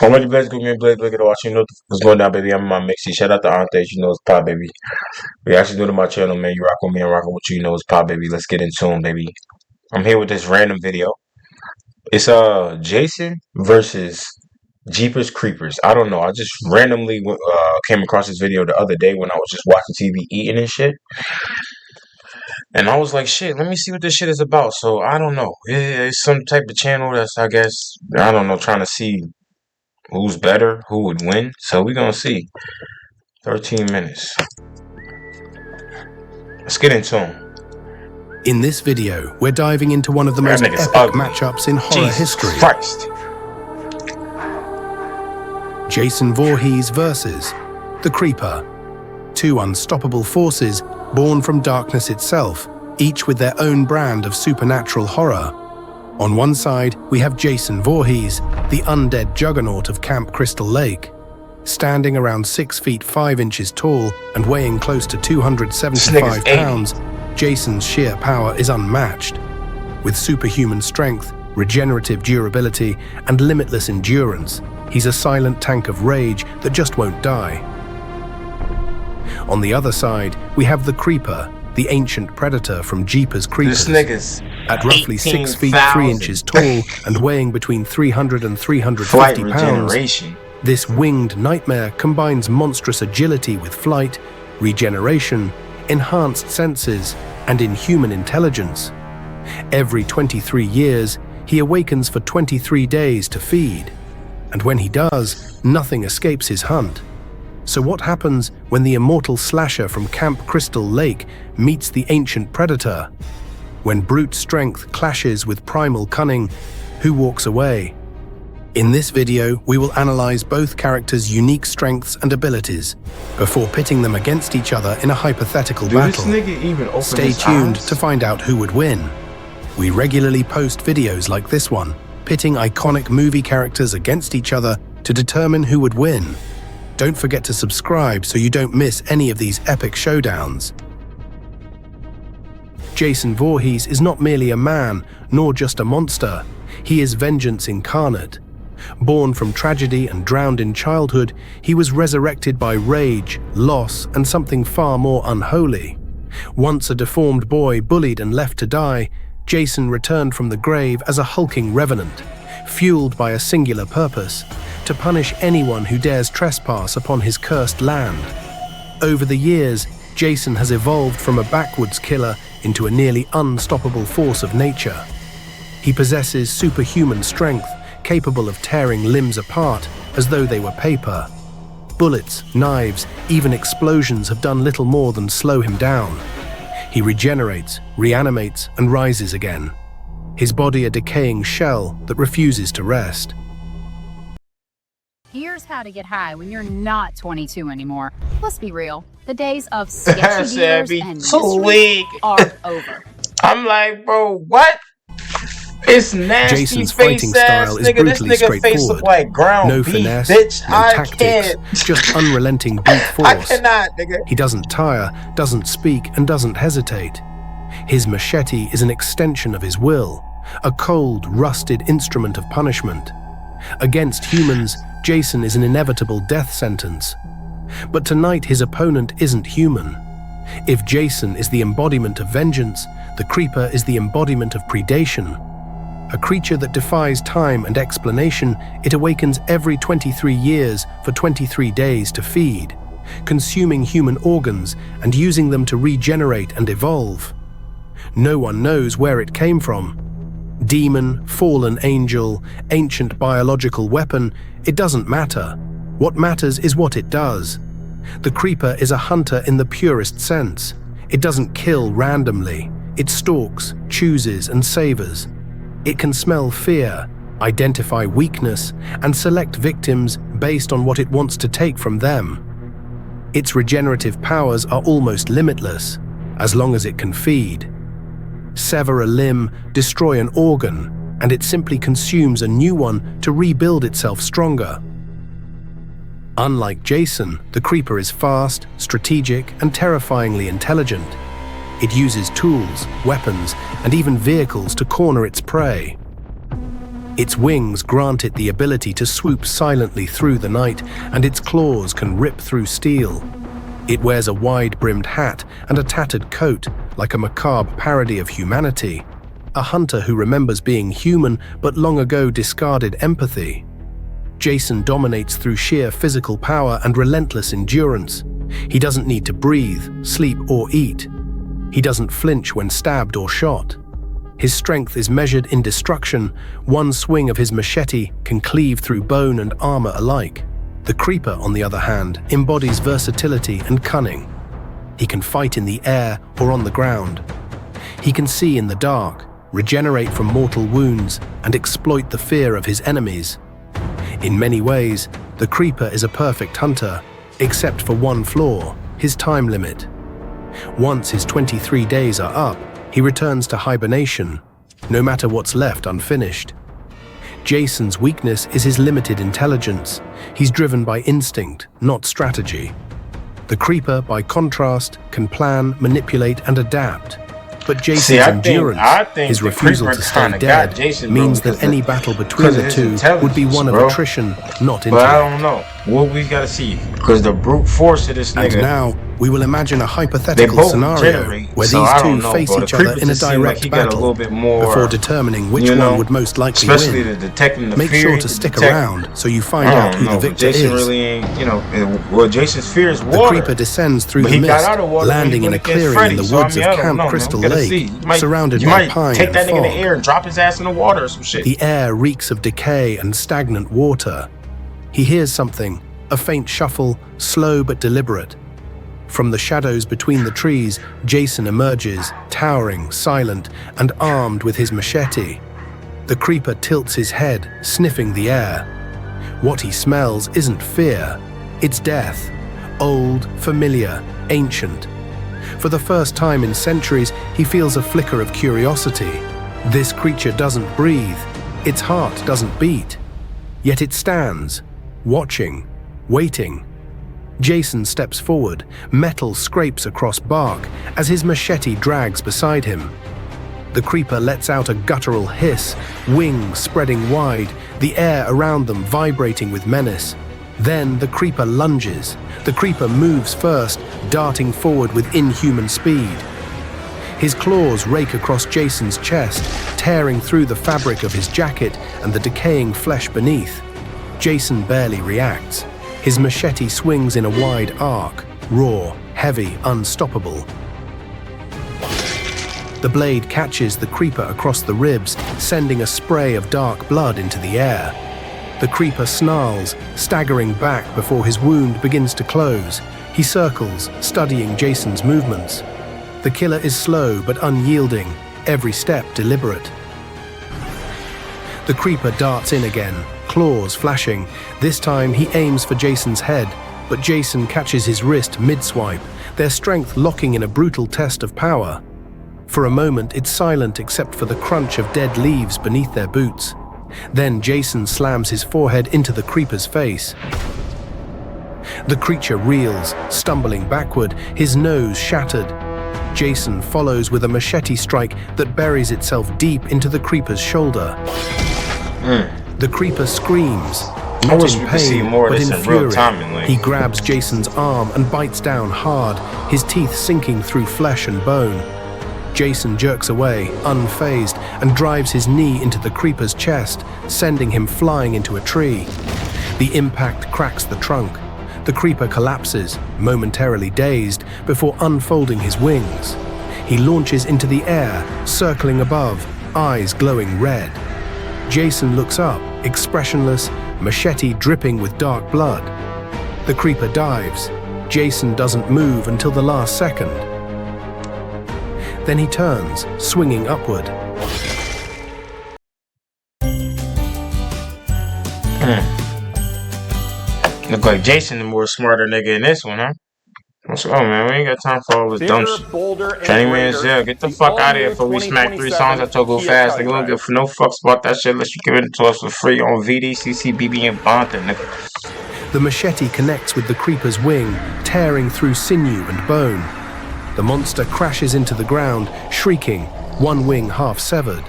Alright, you guys, go me and Blaze. Look at watching. You know what's going down, baby. I'm in my mixie. Shout out to Ante. You know it's pop, baby. We actually new to my channel, man. You rock with me and rocking with you. You know it's pop, baby. Let's get into him, baby. I'm here with this random video. It's Jason versus Jeepers Creepers. I don't know. I just randomly came across this video the other day when I was just watching TV, eating and shit. And I was like, shit, let me see what this shit is about. So I don't know. It's some type of channel that's, I guess, I don't know, trying to see who's better, who would win. So we're gonna see. 13 minutes. Let's get into them. In this video, we're diving into one of the most epic matchups in horror history. Christ. Jason Voorhees versus the Creeper. Two unstoppable forces born from darkness itself, each with their own brand of supernatural horror. On one side, we have Jason Voorhees, the undead juggernaut of Camp Crystal Lake. Standing around 6 feet 5 inches tall and weighing close to 275 pounds, Jason's sheer power is unmatched. With superhuman strength, regenerative durability, and limitless endurance, he's a silent tank of rage that just won't die. On the other side, we have the Creeper, the ancient predator from Jeepers Creepers. At roughly 6 feet 3 inches tall and weighing between 300 and 350 pounds, this winged nightmare combines monstrous agility with flight, regeneration, enhanced senses, and inhuman intelligence. Every 23 years, he awakens for 23 days to feed. And when he does, nothing escapes his hunt. So what happens when the immortal slasher from Camp Crystal Lake meets the ancient predator? When brute strength clashes with primal cunning, who walks away? In this video, we will analyze both characters' unique strengths and abilities before pitting them against each other in a hypothetical battle. Stay tuned to find out who would win. We regularly post videos like this one, pitting iconic movie characters against each other to determine who would win. Don't forget to subscribe so you don't miss any of these epic showdowns. Jason Voorhees is not merely a man, nor just a monster. He is vengeance incarnate. Born from tragedy and drowned in childhood, he was resurrected by rage, loss, and something far more unholy. Once a deformed boy bullied and left to die, Jason returned from the grave as a hulking revenant, fueled by a singular purpose: to punish anyone who dares trespass upon his cursed land. Over the years, Jason has evolved from a backwoods killer into a nearly unstoppable force of nature. He possesses superhuman strength, capable of tearing limbs apart as though they were paper. Bullets, knives, even explosions have done little more than slow him down. He regenerates, reanimates, and rises again. His body a decaying shell that refuses to rest. Here's how to get high when you're not 22 anymore. Let's be real. The days of sketchy dealers and mysteries are over. I'm like, bro, what? It's nasty. Jason's fighting style is brutally straightforward. Like ground no beef, finesse, bitch. no tactics, just unrelenting brute force. I cannot, nigga. He doesn't tire, doesn't speak, and doesn't hesitate. His machete is an extension of his will, a cold, rusted instrument of punishment. Against humans, Jason is an inevitable death sentence. But tonight his opponent isn't human. If Jason is the embodiment of vengeance, the Creeper is the embodiment of predation. A creature that defies time and explanation, it awakens every 23 years for 23 days to feed, consuming human organs and using them to regenerate and evolve. No one knows where it came from. Demon, fallen angel, ancient biological weapon, it doesn't matter. What matters is what it does. The Creeper is a hunter in the purest sense. It doesn't kill randomly. It stalks, chooses, and savors. It can smell fear, identify weakness, and select victims based on what it wants to take from them. Its regenerative powers are almost limitless, as long as it can feed. Sever a limb, destroy an organ, and it simply consumes a new one to rebuild itself stronger. Unlike Jason, the Creeper is fast, strategic, and terrifyingly intelligent. It uses tools, weapons, and even vehicles to corner its prey. Its wings grant it the ability to swoop silently through the night, and its claws can rip through steel. It wears a wide-brimmed hat and a tattered coat, like a macabre parody of humanity. A hunter who remembers being human but long ago discarded empathy. Jason dominates through sheer physical power and relentless endurance. He doesn't need to breathe, sleep, or eat. He doesn't flinch when stabbed or shot. His strength is measured in destruction. One swing of his machete can cleave through bone and armor alike. The Creeper, on the other hand, embodies versatility and cunning. He can fight in the air or on the ground. He can see in the dark, regenerate from mortal wounds, and exploit the fear of his enemies. In many ways, the Creeper is a perfect hunter, except for one flaw: his time limit. Once his 23 days are up, he returns to hibernation, no matter what's left unfinished. Jason's weakness is his limited intelligence. He's driven by instinct, not strategy. The Creeper, by contrast, can plan, manipulate, and adapt. But Jason's endurance, his refusal to stay dead, means that any battle between the two would be one of attrition, not intellect. But I don't know. What we gotta see, because the brute force of this nigga. And now, we will imagine a hypothetical scenario where these two face each other in a direct battle before determining which one would most likely win. Make sure to stick around so you find out who the victor Jason is. really ain't, well, Jason's fear is water. The Creeper descends through the mist, landing in a clearing in the woods of Camp Crystal Lake, surrounded by pine take that and nigga in the fog. air and drop his ass in the water or some shit. The air reeks of decay and stagnant water. He hears something, a faint shuffle, slow but deliberate. From the shadows between the trees, Jason emerges, towering, silent, and armed with his machete. The Creeper tilts his head, sniffing the air. What he smells isn't fear, it's death. Old, familiar, ancient. For the first time in centuries, he feels a flicker of curiosity. This creature doesn't breathe, its heart doesn't beat. Yet it stands, watching, waiting. Jason steps forward, metal scrapes across bark as his machete drags beside him. The Creeper lets out a guttural hiss, wings spreading wide, the air around them vibrating with menace. Then the Creeper lunges. The Creeper moves first, darting forward with inhuman speed. His claws rake across Jason's chest, tearing through the fabric of his jacket and the decaying flesh beneath. Jason barely reacts. His machete swings in a wide arc, raw, heavy, unstoppable. The blade catches the Creeper across the ribs, sending a spray of dark blood into the air. The Creeper snarls, staggering back before his wound begins to close. He circles, studying Jason's movements. The killer is slow but unyielding, every step deliberate. The Creeper darts in again, claws flashing. This time he aims for Jason's head, but Jason catches his wrist mid-swipe, their strength locking in a brutal test of power. For a moment, it's silent except for the crunch of dead leaves beneath their boots. Then Jason slams his forehead into the Creeper's face. The creature reels, stumbling backward, his nose shattered. Jason follows with a machete strike that buries itself deep into the Creeper's shoulder. The Creeper screams, not in pain, but in fury. He grabs Jason's arm and bites down hard, his teeth sinking through flesh and bone. Jason jerks away, unfazed, and drives his knee into the Creeper's chest, sending him flying into a tree. The impact cracks the trunk. The Creeper collapses, momentarily dazed, before unfolding his wings. He launches into the air, circling above, eyes glowing red. Jason looks up, expressionless, machete dripping with dark blood. The Creeper dives. Jason doesn't move until the last second. Then he turns, swinging upward. Look like Jason the more smarter nigga in this one, huh? What's wrong, man? We ain't got time for all this dumb shit. Training man's jail. Get the fuck out of here before we smack 3 songs. I told go fast. Nigga, we don't give no fucks about that shit unless you give it to us for free on VDCC, BB, and Bonton, nigga. The machete connects with the Creeper's wing, tearing through sinew and bone. The monster crashes into the ground, shrieking, one wing half severed.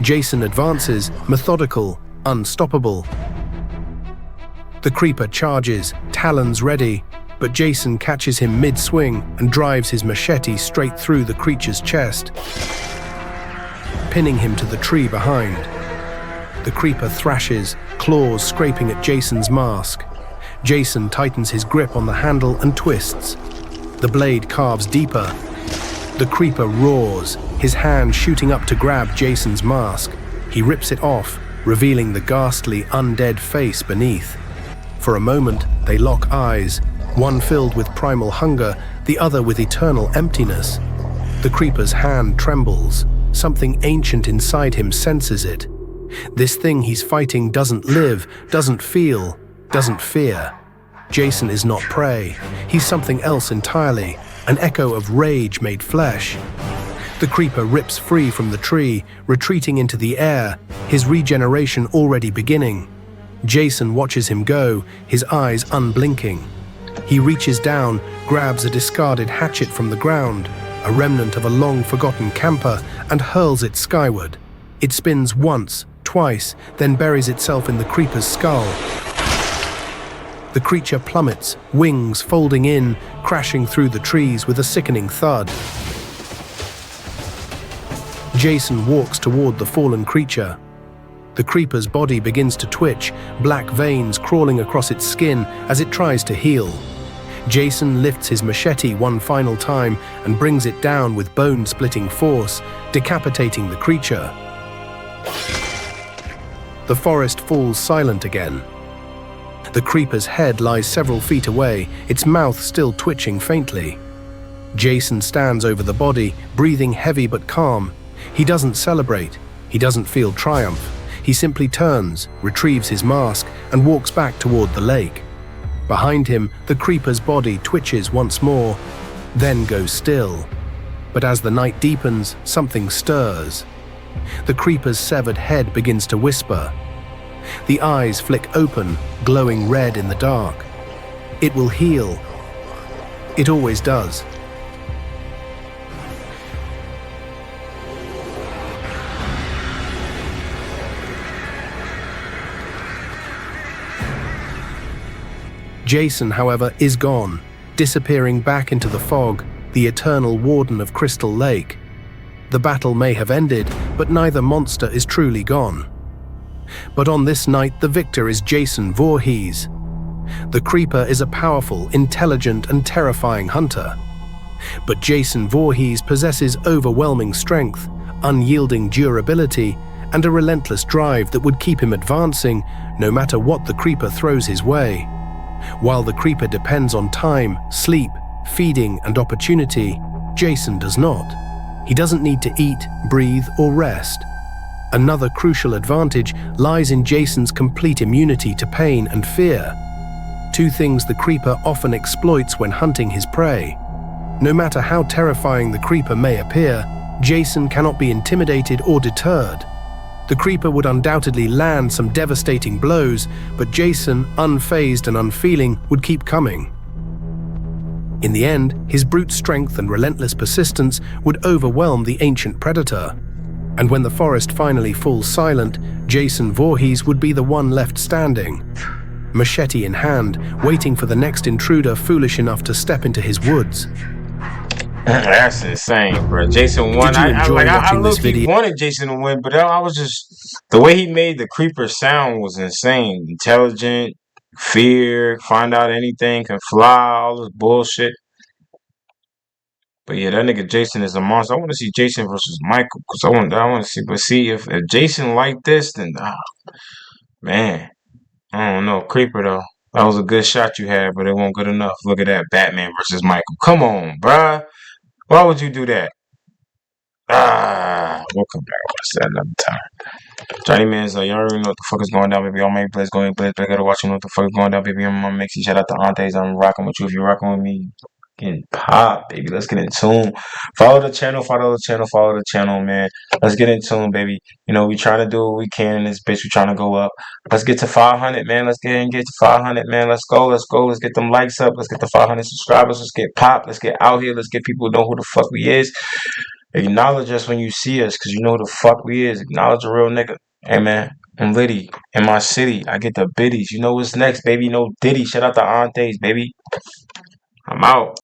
Jason advances, methodical, unstoppable. The creeper charges, talons ready, but Jason catches him mid-swing and drives his machete straight through the creature's chest, pinning him to the tree behind. The creeper thrashes, claws scraping at Jason's mask. Jason tightens his grip on the handle and twists. The blade carves deeper. The creeper roars, his hand shooting up to grab Jason's mask. He rips it off, revealing the ghastly, undead face beneath. For a moment, they lock eyes, one filled with primal hunger, the other with eternal emptiness. The creeper's hand trembles. Something ancient inside him senses it. This thing he's fighting doesn't live, doesn't feel, doesn't fear. Jason is not prey. He's something else entirely, an echo of rage made flesh. The creeper rips free from the tree, retreating into the air, his regeneration already beginning. Jason watches him go, his eyes unblinking. He reaches down, grabs a discarded hatchet from the ground, a remnant of a long-forgotten camper, and hurls it skyward. It spins once, twice, then buries itself in the creeper's skull. The creature plummets, wings folding in, crashing through the trees with a sickening thud. Jason walks toward the fallen creature. The creeper's body begins to twitch, black veins crawling across its skin as it tries to heal. Jason lifts his machete one final time and brings it down with bone-splitting force, decapitating the creature. The forest falls silent again. The creeper's head lies several feet away, its mouth still twitching faintly. Jason stands over the body, breathing heavy but calm. He doesn't celebrate. He doesn't feel triumph. He simply turns, retrieves his mask, and walks back toward the lake. Behind him, the creeper's body twitches once more, then goes still. But as the night deepens, something stirs. The creeper's severed head begins to whisper. The eyes flick open, glowing red in the dark. It will heal. It always does. Jason, however, is gone, disappearing back into the fog, the eternal warden of Crystal Lake. The battle may have ended, but neither monster is truly gone. But on this night, the victor is Jason Voorhees. The creeper is a powerful, intelligent, and terrifying hunter. But Jason Voorhees possesses overwhelming strength, unyielding durability, and a relentless drive that would keep him advancing no matter what the creeper throws his way. While the creeper depends on time, sleep, feeding, and opportunity, Jason does not. He doesn't need to eat, breathe, or rest. Another crucial advantage lies in Jason's complete immunity to pain and fear. Two things the creeper often exploits when hunting his prey. No matter how terrifying the creeper may appear, Jason cannot be intimidated or deterred. The creeper would undoubtedly land some devastating blows, but Jason, unfazed and unfeeling, would keep coming. In the end, his brute strength and relentless persistence would overwhelm the ancient predator. And when the forest finally falls silent, Jason Voorhees would be the one left standing, machete in hand, waiting for the next intruder foolish enough to step into his woods. That's insane, bro. Jason won. I low-key wanted Jason to win, but I was just... The way he made the creeper sound was insane. Intelligent, fear, find out anything, can fly, all this bullshit. But yeah, that nigga Jason is a monster. I want to see Jason versus Michael, because I want to see... But see, if Jason like this, then... man. I don't know. Creeper, though. That was a good shot you had, but it wasn't good enough. Look at that. Batman versus Michael. Come on, bruh. Why would you do that? We'll come back with that another time. Johnny Man's y'all already know what the fuck is going down, baby. All my players going, players gotta watch you know what the fuck is going down, baby. I'm gonna make you shout out to Aunties. I'm rocking with you. If you're rocking with me, getting pop, baby. Let's get in tune. Follow the channel, man. Let's get in tune, baby. You know, we trying to do what we can in this bitch. We trying to go up. Let's get to 500, man. Let's get to 500, man. Let's go. Let's get them likes up. Let's get to 500 subscribers. Let's get pop. Let's get out here. Let's get people to know who the fuck we is. Acknowledge us when you see us, cause you know who the fuck we is. Acknowledge a real nigga. Hey man, I'm Liddy. In my city, I get the biddies. You know what's next, baby? No Diddy. Shout out to Aunties, baby. I'm out.